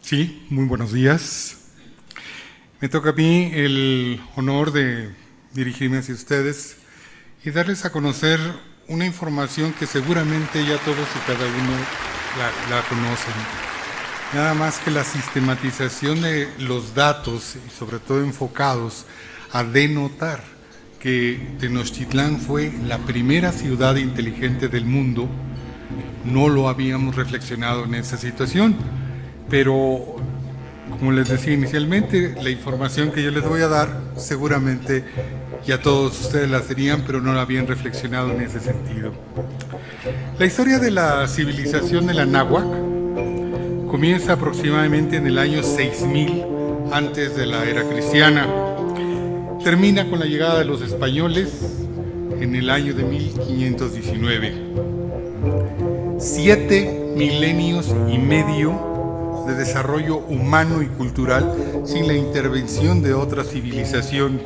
Sí, muy buenos días. Me toca a mí el honor de dirigirme hacia ustedes y darles a conocer una información que seguramente ya todos y cada uno la conocen. Nada más que la sistematización de los datos y sobre todo enfocados a denotar que Tenochtitlán fue la primera ciudad inteligente del mundo. No lo habíamos reflexionado en esa situación, pero como les decía inicialmente, la información que yo les voy a dar seguramente ya todos ustedes la tenían, pero no la habían reflexionado en ese sentido. La historia de la civilización de la Náhuac comienza aproximadamente en el año 6000 antes de la era cristiana. Termina con la llegada de los españoles en el año de 1519. 7 milenios y medio de desarrollo humano y cultural sin la intervención de otra civilización.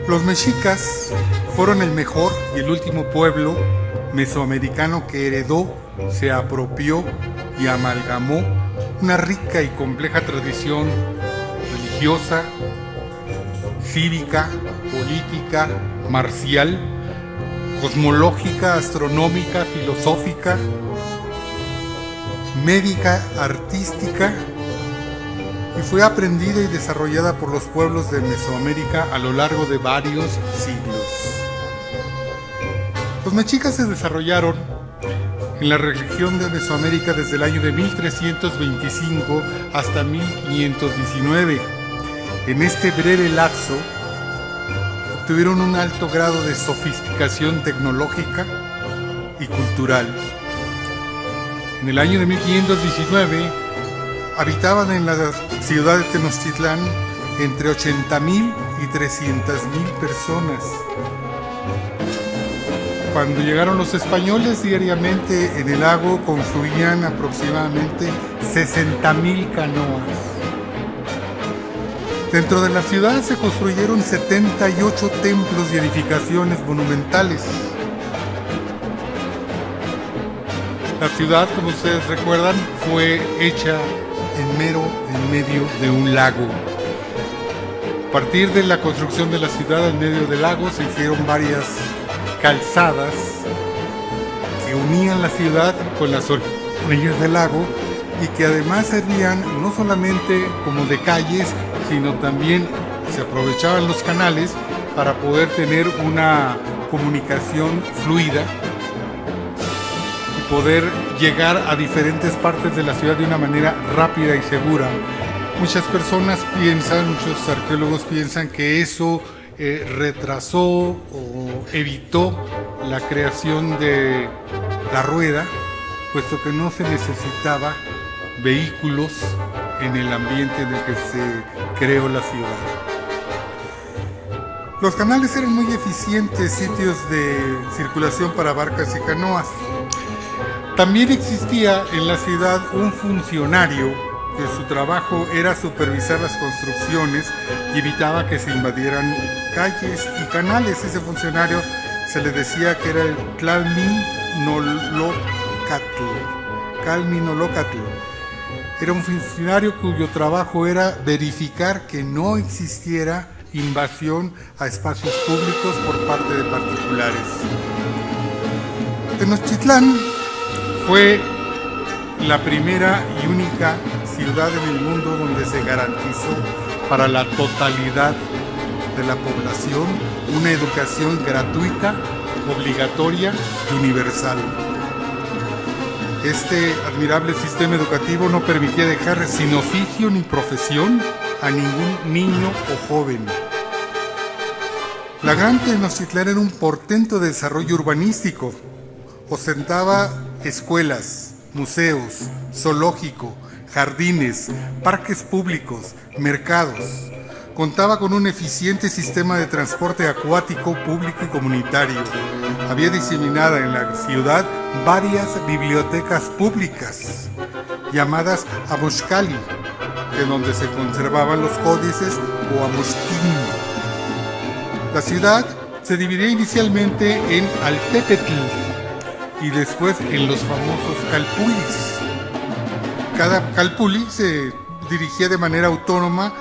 Los mexicas fueron el mejor y el último pueblo mesoamericano que heredó, se apropió y amalgamó una rica y compleja tradición religiosa, cívica, política, marcial, cosmológica, astronómica, filosófica, médica, artística, y fue aprendida y desarrollada por los pueblos de Mesoamérica a lo largo de varios siglos. Los mexicas se desarrollaron en la región de Mesoamérica desde el año de 1325 hasta 1519. En este breve lapso obtuvieron un alto grado de sofisticación tecnológica y cultural. En el año de 1519 habitaban en la ciudad de Tenochtitlán entre 80,000 y 300,000 personas. Cuando llegaron los españoles, diariamente en el lago confluían aproximadamente 60,000 canoas. Dentro de la ciudad se construyeron 78 templos y edificaciones monumentales. La ciudad, como ustedes recuerdan, fue hecha en medio de un lago. A partir de la construcción de la ciudad en medio del lago se hicieron varias calzadas que unían la ciudad con las orillas del lago y que además servían no solamente como de calles, sino también se aprovechaban los canales para poder tener una comunicación fluida y poder llegar a diferentes partes de la ciudad de una manera rápida y segura. Muchas personas piensan, muchos arqueólogos piensan que eso retrasó o evitó la creación de la rueda, puesto que no se necesitaba vehículos en el ambiente en el que se creó la ciudad. Los canales eran muy eficientes sitios de circulación para barcas y canoas. También existía en la ciudad un funcionario que su trabajo era supervisar las construcciones y evitaba que se invadieran calles y canales. Ese funcionario se le decía que era el Calminolocatl. Era un funcionario cuyo trabajo era verificar que no existiera invasión a espacios públicos por parte de particulares. Tenochtitlán fue la primera y única ciudad en el mundo donde se garantizó para la totalidad de la población una educación gratuita, obligatoria y universal. Este admirable sistema educativo no permitía dejar sin oficio ni profesión a ningún niño o joven. La Gran Tenochtitlán era un portento de desarrollo urbanístico. Ostentaba escuelas, museos, zoológico, jardines, parques públicos, mercados. Contaba con un eficiente sistema de transporte acuático público y comunitario. Había diseminada en la ciudad varias bibliotecas públicas, llamadas Amoxcali, de donde se conservaban los códices, o Amoxquín. La ciudad se dividía inicialmente en Altepetl y después en los famosos Calpulis. cada calpulli se dirigía de manera autónoma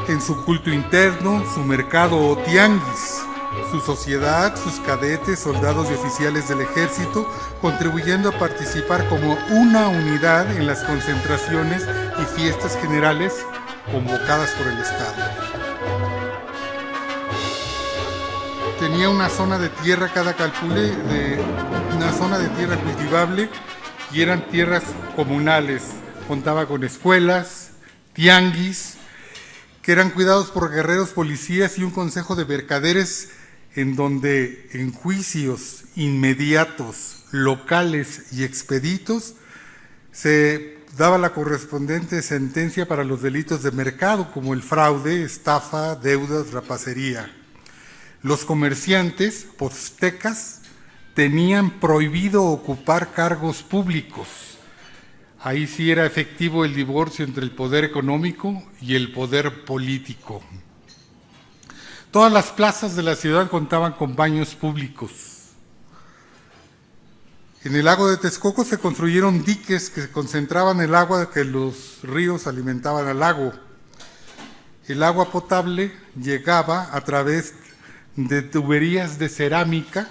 en su culto interno, su mercado o tianguis, su sociedad, sus cadetes, soldados y oficiales del ejército, contribuyendo a participar como una unidad en las concentraciones y fiestas generales convocadas por el Estado. Tenía una zona de tierra cada calpulli, una zona de tierra cultivable, y eran tierras comunales. Contaba con escuelas, tianguis, que eran cuidados por guerreros, policías y un consejo de mercaderes, en donde en juicios inmediatos, locales y expeditos se daba la correspondiente sentencia para los delitos de mercado, como el fraude, estafa, deudas, rapacería. Los comerciantes poztecas tenían prohibido ocupar cargos públicos. Ahí sí era efectivo el divorcio entre el poder económico y el poder político. Todas las plazas de la ciudad contaban con baños públicos. En el lago de Texcoco se construyeron diques que concentraban el agua que los ríos alimentaban al lago. El agua potable llegaba a través de tuberías de cerámica,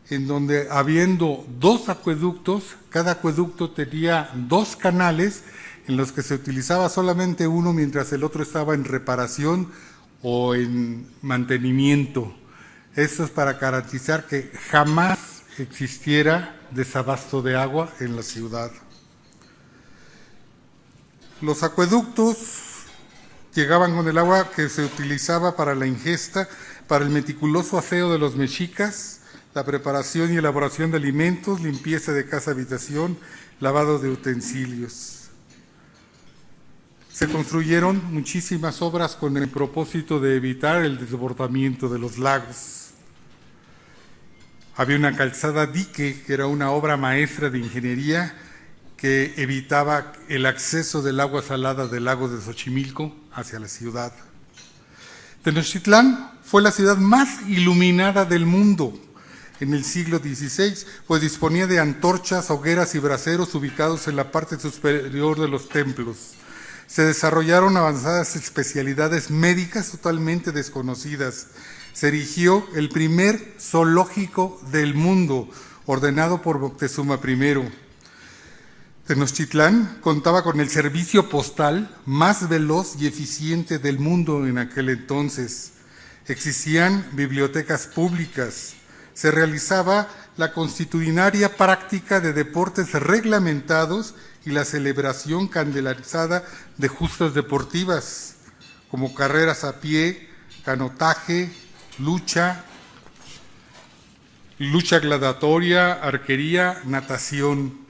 en donde, habiendo 2 acueductos, cada acueducto tenía 2 canales en los que se utilizaba solamente uno mientras el otro estaba en reparación o en mantenimiento. Esto es para garantizar que jamás existiera desabasto de agua en la ciudad. Los acueductos llegaban con el agua que se utilizaba para la ingesta, para el meticuloso aseo de los mexicas, la preparación y elaboración de alimentos, limpieza de casa-habitación, lavado de utensilios. Se construyeron muchísimas obras con el propósito de evitar el desbordamiento de los lagos. Había una calzada dique, que era una obra maestra de ingeniería que evitaba el acceso del agua salada del lago de Xochimilco hacia la ciudad. Tenochtitlán fue la ciudad más iluminada del mundo en el siglo XVI, pues disponía de antorchas, hogueras y braseros ubicados en la parte superior de los templos. Se desarrollaron avanzadas especialidades médicas totalmente desconocidas. Se erigió el primer zoológico del mundo, ordenado por Moctezuma I. Tenochtitlán contaba con el servicio postal más veloz y eficiente del mundo en aquel entonces. Existían bibliotecas públicas. Se realizaba la consuetudinaria práctica de deportes reglamentados y la celebración candelarizada de justas deportivas, como carreras a pie, canotaje, lucha gladiatoria, arquería, natación.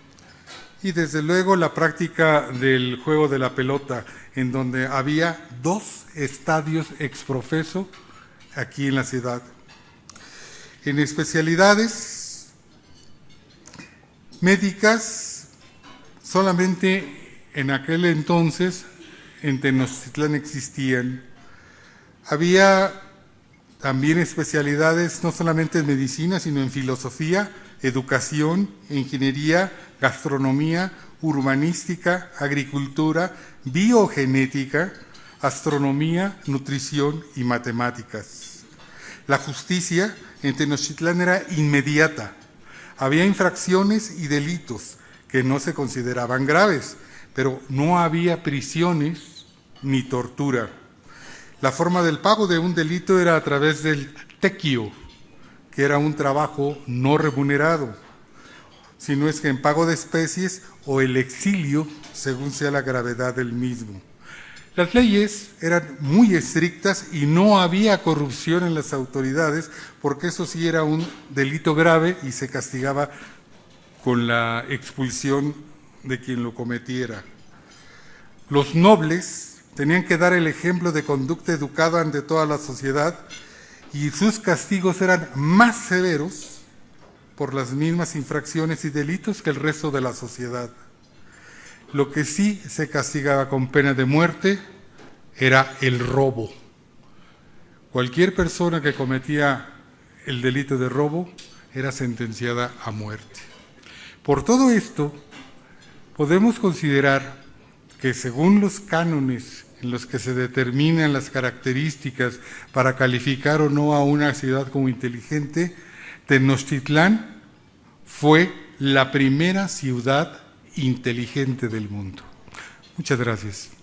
Y desde luego la práctica del juego de la pelota, en donde había 2 estadios exprofeso aquí en la ciudad. En especialidades médicas, solamente en aquel entonces en Tenochtitlán existían. Había también especialidades no solamente en medicina, sino en filosofía, educación, ingeniería, gastronomía, urbanística, agricultura, biogenética, astronomía, nutrición y matemáticas. La justicia en Tenochtitlán era inmediata. Había infracciones y delitos que no se consideraban graves, pero no había prisiones ni tortura. La forma del pago de un delito era a través del tequio, que era un trabajo no remunerado, sino es que en pago de especies o el exilio, según sea la gravedad del mismo. Las leyes eran muy estrictas y no había corrupción en las autoridades, porque eso sí era un delito grave y se castigaba con la expulsión de quien lo cometiera. Los nobles tenían que dar el ejemplo de conducta educada ante toda la sociedad y sus castigos eran más severos por las mismas infracciones y delitos que el resto de la sociedad. Lo que sí se castigaba con pena de muerte era el robo. Cualquier persona que cometía el delito de robo era sentenciada a muerte. Por todo esto, podemos considerar que según los cánones en los que se determinan las características para calificar o no a una ciudad como inteligente, Tenochtitlán fue la primera ciudad inteligente del mundo. Muchas gracias.